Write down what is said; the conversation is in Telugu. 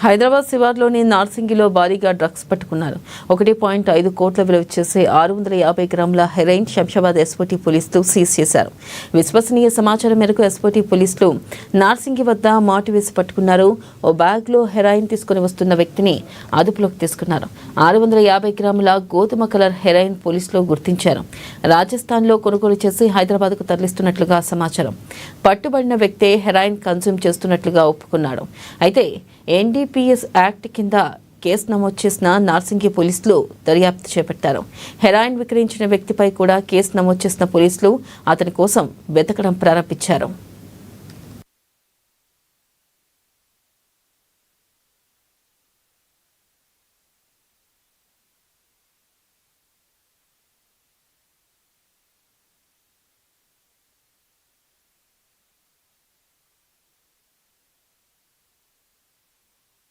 హైదరాబాద్ శివార్లోని నార్సింగిలో భారీగా డ్రగ్స్ పట్టుకున్నారు. 1.5 కోట్ల విలువ చేసే 650 గ్రాముల హెరాయిన్ శంషాబాద్ ఎస్ఓటీ పోలీసులు సీజ్ చేశారు. విశ్వసనీయ సమాచారం మేరకు ఎస్ఓటీ పోలీసులు నార్సింగి వద్ద మాటు వేసి పట్టుకున్నారు. ఓ బ్యాగ్లో హెరాయిన్ తీసుకుని వస్తున్న వ్యక్తిని అదుపులోకి తీసుకున్నారు. 650 గ్రాముల గోధుమ కలర్ హెరాయిన్ పోలీసులు గుర్తించారు. రాజస్థాన్లో కొనుగోలు చేసి హైదరాబాద్కు తరలిస్తున్నట్లుగా సమాచారం. పట్టుబడిన వ్యక్తే హెరాయిన్ కన్జ్యూమ్ చేస్తున్నట్లుగా ఒప్పుకున్నాడు. అయితే ఎన్డీపీఎస్ యాక్ట్ కింద కేసు నమోదు చేసిన నార్సింగి పోలీసులు దర్యాప్తు చేపట్టారు. హెరాయిన్ విక్రయించిన వ్యక్తిపై కూడా కేసు నమోదు చేసిన పోలీసులు అతని కోసం వెతకడం ప్రారంభించారు.